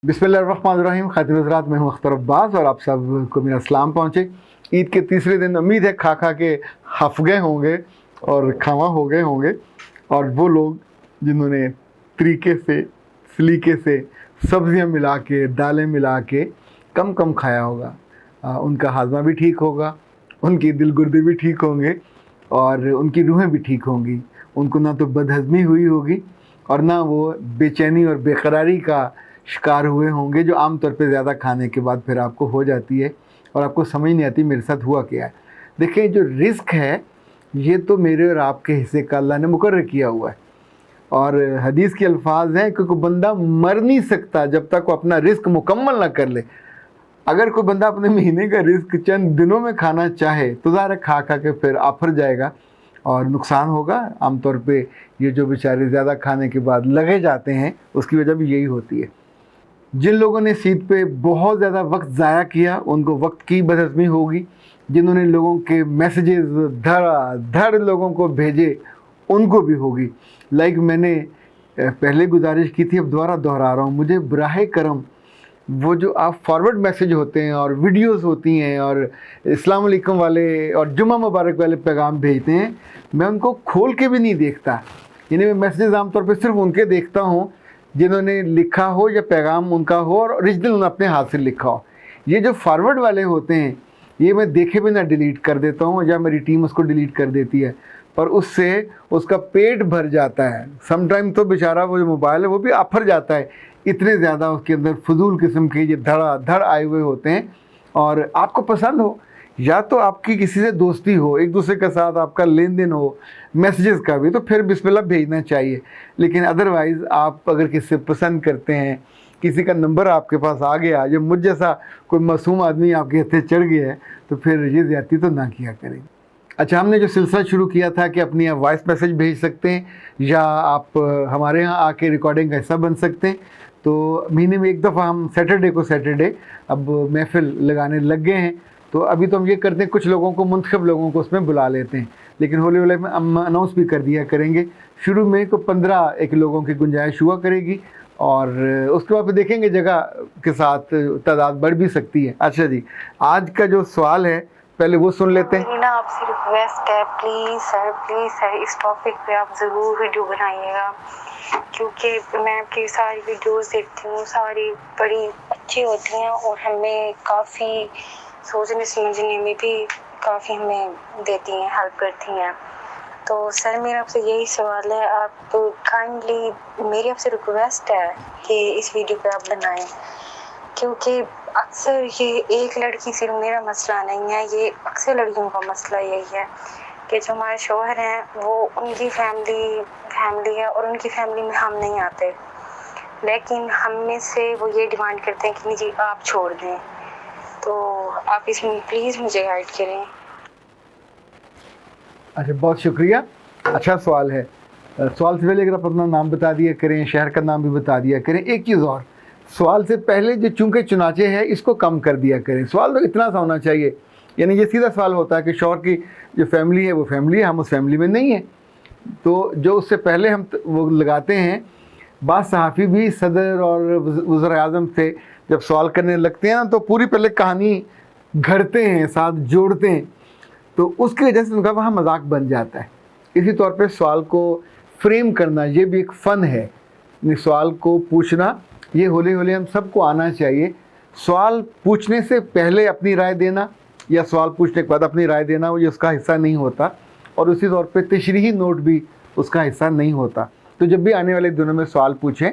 बिस्मिल्लाहिर्रहमानिर्रहीम। खातिन हज़रात, मैं हूँ अख्तर अब्बास और आप सब को मेरा सलाम पहुँचे। ईद के तीसरे दिन उम्मीद है खा के हफ गए होंगे और खावा हो गए होंगे, और वो लोग जिन्होंने तरीके से सलीके से सब्ज़ियाँ मिला के दालें मिला के कम कम खाया होगा, उनका हाजमा भी ठीक होगा, उनकी दिल गुर्दे भी ठीक होंगे और उनकी रूहें भी ठीक होंगी। उनको ना तो बदहज़मी हुई होगी और ना वो बेचैनी और बेकरारी का शिकार हुए होंगे, जो आम तौर पे ज़्यादा खाने के बाद फिर आपको हो जाती है और आपको समझ नहीं आती मेरे साथ हुआ क्या है। देखिए, जो रिस्क है ये तो मेरे और आपके हिस्से का अल्लाह ने मुकर्रर किया हुआ है, और हदीस के अल्फाज हैं कि कोई बंदा मर नहीं सकता जब तक वो अपना रिस्क मुकम्मल ना कर ले। अगर कोई बंदा अपने महीने का रिस्क चंद दिनों में खाना चाहे तो ज़ाहिर खा के फिर आफर जाएगा और नुकसान होगा। आमतौर पे ये जो बेचारे ज़्यादा खाने के बाद लगे जाते हैं उसकी वजह भी यही होती है। जिन लोगों ने ईद पे बहुत ज़्यादा वक्त ज़ाया किया उनको वक्त की बदहज़मी होगी। जिन्होंने लोगों के मैसेजेस धड़ लोगों को भेजे उनको भी होगी। लाइक मैंने पहले गुजारिश की थी, अब दोबारा दोहरा रहा हूँ, मुझे बराहे करम वो जो आप फॉरवर्ड मैसेज होते हैं और वीडियोस होती हैं और अस्सलाम वालेकुम वाले और जुम्मा मुबारक वाले पैगाम भेजते हैं, मैं उनको खोल के भी नहीं देखता। यानी मैं मैसेजेस आमतौर पर सिर्फ उनके देखता हूँ जिन्होंने लिखा हो या पैगाम उनका हो और ओरिजिनल उन्होंने अपने हाथ से लिखा हो। ये जो फॉरवर्ड वाले होते हैं ये मैं देखे बिना डिलीट कर देता हूँ या मेरी टीम उसको डिलीट कर देती है, पर उससे उसका पेट भर जाता है। समटाइम तो बेचारा वो जो मोबाइल है वो भी आफर जाता है, इतने ज़्यादा उसके अंदर फजूल किस्म के ये धड़ आए हुए होते हैं। और आपको पसंद हो या तो आपकी किसी से दोस्ती हो, एक दूसरे के साथ आपका लेन देन हो मैसेजेस का भी, तो फिर बिस्मिल्लाह भेजना चाहिए। लेकिन अदरवाइज़ आप अगर किसी से पसंद करते हैं, किसी का नंबर आपके पास आ गया, जब मुझ जैसा कोई मासूम आदमी आपके हथे चढ़ गया है, तो फिर ये ज़्यादती तो ना किया करें। अच्छा, हमने जो सिलसिला शुरू किया था कि अपनी आप वॉइस मैसेज भेज सकते हैं या आप हमारे यहाँ आके रिकॉर्डिंग का हिस्सा बन सकते हैं। तो महीने में एक दफ़ा हम सैटरडे अब महफ़िल लगाने लग गए हैं। तो अभी तो हम ये करते हैं, कुछ लोगों को मुंतखब लोगों को उसमें बुला लेते हैं, लेकिन हौले हौले में हम अनाउंस भी कर दिया करेंगे। शुरू में को 15 एक लोगों की गुंजाइश हुआ करेगी और उसके बाद फिर देखेंगे जगह के साथ तादाद बढ़ भी सकती है। अच्छा जी, आज का जो सवाल है पहले वो सुन लेते हैं। ना आपसे रिक्वेस्ट है, प्लीज़ सर इस टॉपिक पे आप ज़रूर वीडियो बनाइएगा, क्योंकि मैं आपकी सारी वीडियोस देखती हूँ, सारी बड़ी अच्छी होती हैं और हमें काफ़ी सोचने समझने में भी काफ़ी हमें देती हैं, हेल्प करती हैं। तो सर मेरा आपसे यही सवाल है, आप काइंडली मेरी आपसे रिक्वेस्ट है कि इस वीडियो पे आप बनाएं, क्योंकि अक्सर ये एक लड़की सिर्फ मेरा मसला नहीं है, ये अक्सर लड़कियों का मसला यही है कि जो हमारे शौहर हैं वो उनकी फैमिली है और उनकी फैमिली में हम नहीं आते, लेकिन हम में से वो ये डिमांड करते हैं कि नहीं जी आप छोड़ दें। तो आप इसमें प्लीज़ मुझे गाइड करें। अच्छा, बहुत शुक्रिया, अच्छा सवाल है। सवाल से पहले अगर आप अपना नाम बता दिया करें, शहर का नाम भी बता दिया करें। एक चीज़ और, सवाल से पहले जो चूँकि चुनाचे है इसको कम कर दिया करें। सवाल तो इतना सा होना चाहिए, यानी ये सीधा सवाल होता है कि शौहर की जो फैमिली है वो फैमिली है, हम उस फैमिली में नहीं हैं। तो जो उससे पहले हम वो लगाते हैं, बाद सहाफ़ी भी सदर और वज़ीर आज़म से जब सवाल करने लगते हैं ना तो पूरी पहले कहानी घड़ते हैं, साथ जोड़ते हैं, तो उसकी वजह से उनका वहाँ मजाक बन जाता है। इसी तौर पे सवाल को फ्रेम करना ये भी एक फ़न है। सवाल को पूछना ये हौले हौले हम सबको आना चाहिए। सवाल पूछने से पहले अपनी राय देना या सवाल पूछने के बाद अपनी राय देना ये उसका हिस्सा नहीं होता, और उसी तौर पे तशरीही नोट भी उसका हिस्सा नहीं होता। तो जब भी आने वाले दिनों में सवाल पूछें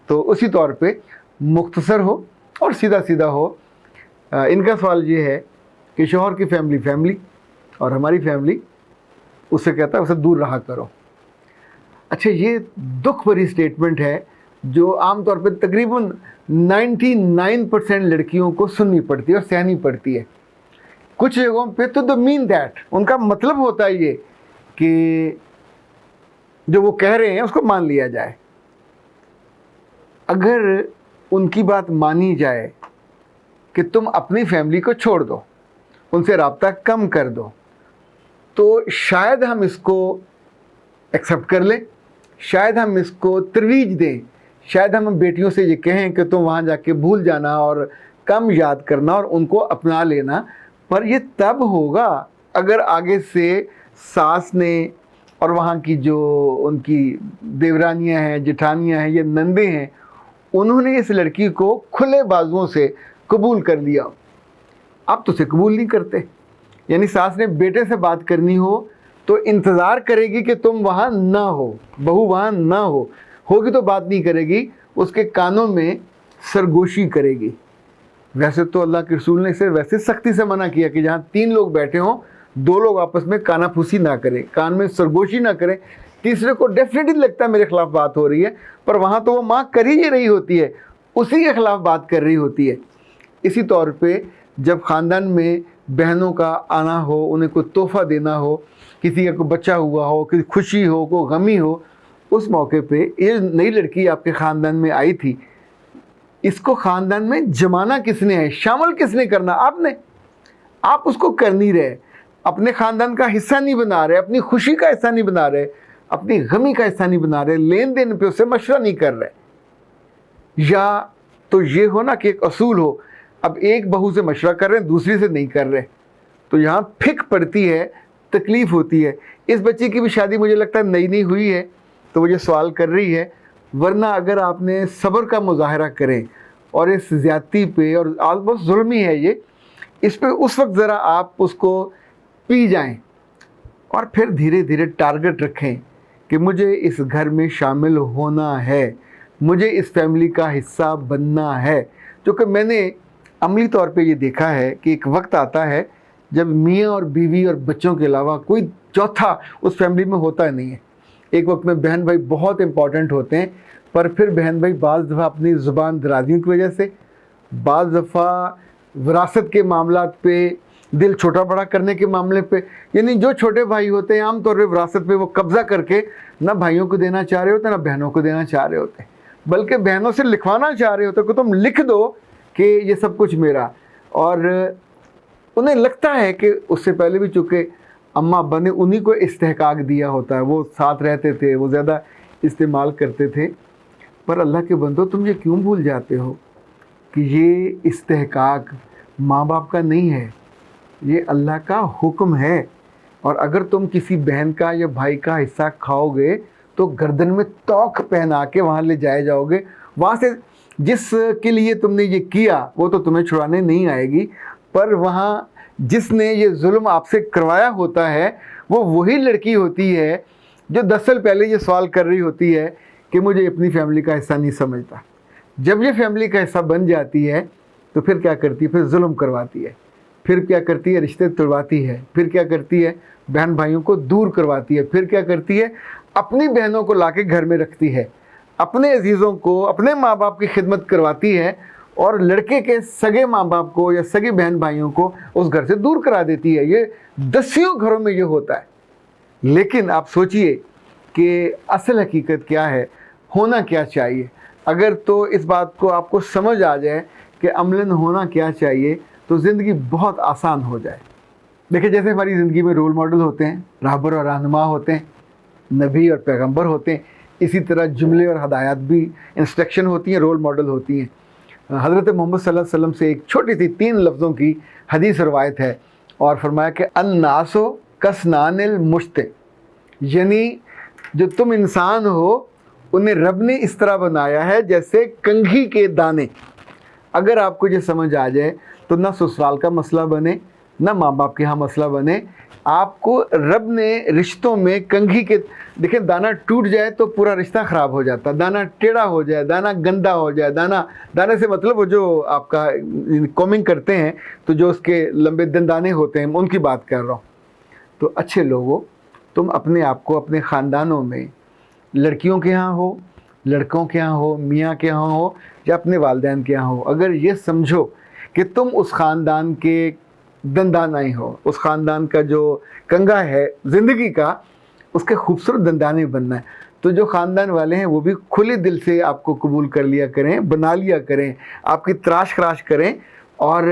तो उसी तौर पे मुख्तसर हो और सीधा सीधा हो। इनका सवाल ये है कि शौहर की फैमिली और हमारी फैमिली उससे कहता है उसे दूर रहा करो। अच्छा, ये दुख भरी स्टेटमेंट है जो आम तौर पे तकरीबन 99% लड़कियों को सुननी पड़ती है और सहनी पड़ती है। कुछ जगहों पे तो द मीन दैट, उनका मतलब होता है ये कि जो वो कह रहे हैं उसको मान लिया जाए। अगर उनकी बात मानी जाए कि तुम अपनी फैमिली को छोड़ दो, उनसे रब्ता कम कर दो, तो शायद हम इसको एक्सेप्ट कर लें, शायद हम इसको तरवीज दें, शायद हम बेटियों से ये कहें कि तुम वहाँ जाके भूल जाना और कम याद करना और उनको अपना लेना, पर ये तब होगा अगर आगे से सास ने और वहाँ की जो उनकी देवरानियाँ हैं, जेठानियाँ हैं, ये नंदे हैं, उन्होंने इस लड़की को खुले बाजुओं से कबूल कर लिया। आप तो उसे कबूल नहीं करते। यानी सास ने बेटे से बात करनी हो तो इंतज़ार करेगी कि तुम वहाँ ना हो, बहू वहाँ ना होगी तो बात नहीं करेगी, उसके कानों में सरगोशी करेगी। वैसे तो अल्लाह के रसूल ने इसे वैसे सख्ती से मना किया कि जहाँ 3 लोग बैठे हों, 2 लोग आपस में कानाफूसी ना करें, कान में सरगोशी ना करें। तीसरे को डेफिनेटली लगता है मेरे खिलाफ बात हो रही है, पर वहाँ तो वो माँ कर ही रही होती है, उसी के खिलाफ बात कर रही होती है। इसी तौर पे जब ख़ानदान में बहनों का आना हो, उन्हें कोई तोहफ़ा देना हो, किसी का कोई बच्चा हुआ हो, किसी खुशी हो, कोई गमी हो, उस मौके पे ये नई लड़की आपके ख़ानदान में आई थी, इसको ख़ानदान में जमाना किसने है, शामिल किसने करना? आपने। आप उसको कर नहीं रहे, अपने ख़ानदान का हिस्सा नहीं बना रहे, अपनी खुशी का हिस्सा नहीं बना रहे, अपनी गमी का हिस्सा नहीं बना रहे, लेन देन पे उससे मशवरा नहीं कर रहे। या तो ये हो ना कि एक असूल हो, अब एक बहू से मशवरा कर रहे हैं, दूसरी से नहीं कर रहे, तो यहाँ फिक पड़ती है, तकलीफ़ होती है। इस बच्ची की भी शादी मुझे लगता है नई नई हुई है, तो वो ये सवाल कर रही है। वरना अगर आपने सब्र का मुजाहरा करें और इस ज़्यादती पे, और ऑलमोस्ट जुल्म ही है ये, इस पे उस वक्त ज़रा आप उसको पी जाएं और फिर धीरे धीरे टारगेट रखें कि मुझे इस घर में शामिल होना है, मुझे इस फैमिली का हिस्सा बनना है। क्योंकि मैंने अमली तौर पे ये देखा है कि एक वक्त आता है जब मियाँ और बीवी और बच्चों के अलावा कोई चौथा उस फैमिली में होता नहीं है। एक वक्त में बहन भाई बहुत इंपॉर्टेंट होते हैं, पर फिर बहन भाई बाज़ दफ़ा अपनी ज़ुबान दराजियों की वजह से, बाज़ दफ़ा विरासत के मामलात पे, दिल छोटा बड़ा करने के मामले पे, यानी जो छोटे भाई होते हैं आम तौर पे विरासत पे वो कब्ज़ा करके ना भाइयों को देना चाह रहे होते, ना बहनों को देना चाह रहे होते, बल्कि बहनों से लिखवाना चाह रहे होते कि तुम लिख दो कि ये सब कुछ मेरा। और उन्हें लगता है कि उससे पहले भी चूँकि अम्मा अब्बा ने उन्हीं को इस्तेहकाक दिया होता है, वो साथ रहते थे, वो ज़्यादा इस्तेमाल करते थे। पर अल्लाह के बंदो, तुम ये क्यों भूल जाते हो कि ये इस्तेहकाक माँ बाप का नहीं है, ये अल्लाह का हुक्म है। और अगर तुम किसी बहन का या भाई का हिस्सा खाओगे तो गर्दन में तौक पहना के वहाँ ले जाए जाओगे। वहाँ से जिसके लिए तुमने ये किया वो तो तुम्हें छुड़ाने नहीं आएगी, पर वहाँ जिसने ये जुल्म आपसे करवाया होता है वो वही लड़की होती है जो 10 साल पहले ये सवाल कर रही होती है कि मुझे अपनी फैमिली का हिस्सा नहीं समझता। जब ये फैमिली का हिस्सा बन जाती है तो फिर क्या करती है? फिर जुल्म करवाती है, फिर क्या करती है? रिश्ते तोड़वाती है, फिर क्या करती है? बहन भाइयों को दूर करवाती है, फिर क्या करती है? अपनी बहनों को लाके घर में रखती है, अपने अजीज़ों को, अपने माँ बाप की खिदमत करवाती है, और लड़के के सगे माँ बाप को या सगे बहन भाइयों को उस घर से दूर करा देती है। ये दसियों घरों में ये होता है। लेकिन आप सोचिए कि असल हकीकत क्या है, होना क्या चाहिए। अगर तो इस बात को आपको समझ आ जाए कि अमलन होना क्या चाहिए तो ज़िंदगी बहुत आसान हो जाए। देखिए, जैसे हमारी ज़िंदगी में रोल मॉडल होते हैं, रहबर और रहनुमा होते हैं, नबी और पैगंबर होते हैं, इसी तरह जुमले और हदायत भी, इंस्ट्रक्शन होती हैं, रोल मॉडल होती हैं। हज़रत मोहम्मद सल्लल्लाहु अलैहि वसल्लम से एक छोटी सी 3 लफ्ज़ों की हदीस रवायत है और फरमाया कि अन्नासो कसनानिल मुश्ते, यानी जो तुम इंसान हो उन्हें रब ने इस तरह बनाया है जैसे कंघी के दाने। अगर आपको ये समझ आ जाए तो ना ससुराल का मसला बने, ना माँ बाप के यहाँ मसला बने। आपको रब ने रिश्तों में कंघी के, देखिए दाना टूट जाए तो पूरा रिश्ता ख़राब हो जाता है, दाना टेढ़ा हो जाए, दाना गंदा हो जाए, दाने से मतलब वो जो आपका कॉमिंग करते हैं तो जो उसके लंबे दंदाने होते हैं उनकी बात कर रहा हूँ। तो अच्छे लोगों, तुम अपने आप को अपने ख़ानदानों में, लड़कियों के यहाँ हो, लड़कों के यहाँ हो, मियाँ के यहाँ हो या अपने वालिदैन के यहाँ हो, अगर ये समझो कि तुम उस ख़ानदान के दंदाना ही हो, उस ख़ानदान का जो कंगा है ज़िंदगी का, उसके खूबसूरत दंदाने बनना है, तो जो ख़ानदान वाले हैं वो भी खुले दिल से आपको कबूल कर लिया करें, बना लिया करें, आपकी तराश खराश करें और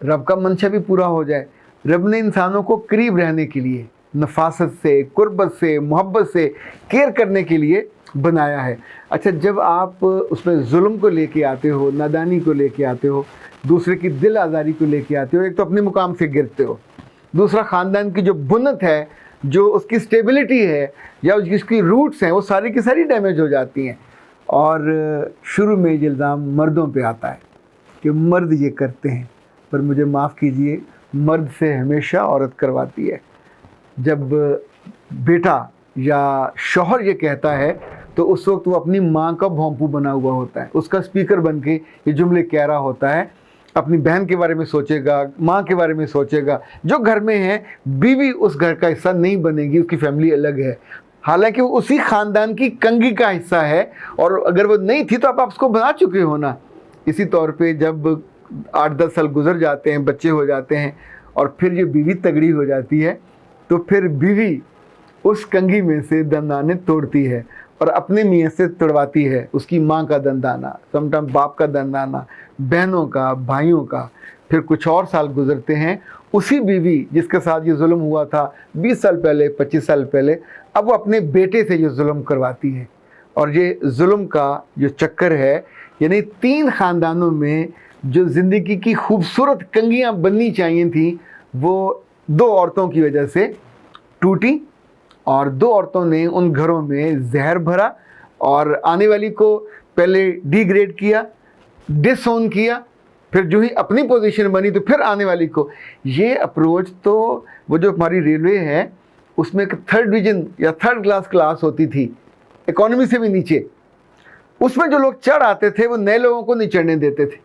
रब का मंशा भी पूरा हो जाए। रब ने इंसानों को करीब रहने के लिए, नफासत से, कुर्बत से, मोहब्बत से केयर करने के लिए बनाया है। अच्छा, जब आप उसमें जुल्म को लेके आते हो, नादानी को लेके आते हो, दूसरे की दिल आज़ारी को लेके आते हो, एक तो अपने मुकाम से गिरते हो, दूसरा ख़ानदान की जो बुनत है, जो उसकी स्टेबिलिटी है या जिसकी रूट्स हैं, वो सारी की सारी डैमेज हो जाती हैं। और शुरू में ये इल्ज़ाम मर्दों पे आता है कि मर्द ये करते हैं, पर मुझे माफ़ कीजिए, मर्द से हमेशा औरत करवाती है। जब बेटा या शौहर ये कहता है तो उस वक्त वो अपनी माँ का भोंपू बना हुआ होता है, उसका स्पीकर बन के ये जुमले कह रहा होता है, अपनी बहन के बारे में सोचेगा, माँ के बारे में सोचेगा। जो घर में है, बीवी उस घर का हिस्सा नहीं बनेगी, उसकी फैमिली अलग है, हालांकि वो उसी ख़ानदान की कंघी का हिस्सा है, और अगर वो नहीं थी तो आप उसको बना चुके हो ना। इसी तौर पे जब 8-10 साल गुजर जाते हैं, बच्चे हो जाते हैं, और फिर ये बीवी तगड़ी हो जाती है, तो फिर बीवी उस कंघी में से दंदाने तोड़ती है और अपने मियाँ से तोड़वाती है, उसकी माँ का दंदाना, समटाइम बाप का दंदाना, बहनों का, भाइयों का। फिर कुछ और साल गुजरते हैं, उसी बीवी जिसके साथ ये जुल्म हुआ था 20 साल पहले, 25 साल पहले, अब वो अपने बेटे से ये जुल्म करवाती है। और ये जुल्म का जो चक्कर है, यानी 3 ख़ानदानों में जो ज़िंदगी की खूबसूरत कंघियाँ बननी चाहिए थी, वो 2 औरतों की वजह से टूटी, और 2 औरतों ने उन घरों में जहर भरा और आने वाली को पहले डिग्रेड किया, डिसओन किया, फिर जो ही अपनी पोजीशन बनी तो फिर आने वाली को। ये अप्रोच तो वो जो हमारी रेलवे है उसमें एक 3rd डिवीज़न या 3rd क्लास होती थी, इकोनॉमी से भी नीचे, उसमें जो लोग चढ़ आते थे वो नए लोगों को नहीं चढ़ने देते थे।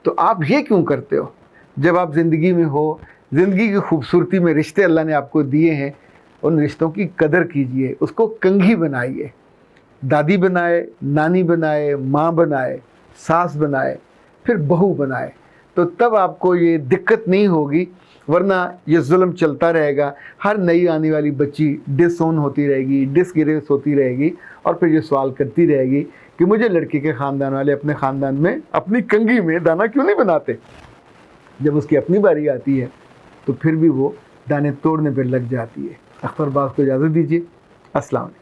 तो आप ये क्यों करते हो? जब आप ज़िंदगी में हो, ज़िंदगी की खूबसूरती में रिश्ते अल्लाह ने आपको दिए हैं, उन रिश्तों की कदर कीजिए, उसको कंघी बनाइए, दादी बनाए, नानी बनाए, माँ बनाए, सास बनाए, फिर बहू बनाए, तो तब आपको ये दिक्कत नहीं होगी। वरना ये जुल्म चलता रहेगा, हर नई आने वाली बच्ची डिसओन होती रहेगी, डिसग्रेस होती रहेगी, और फिर ये सवाल करती रहेगी कि मुझे लड़के के ख़ानदान वाले अपने ख़ानदान में अपनी कंघी में दाना क्यों नहीं बनाते। जब उसकी अपनी बारी आती है तो फिर भी वो दाने तोड़ने पर लग जाती है। अख्तर बाज़ को इजाज़त दीजिए। अस्सलाम वालेकुम।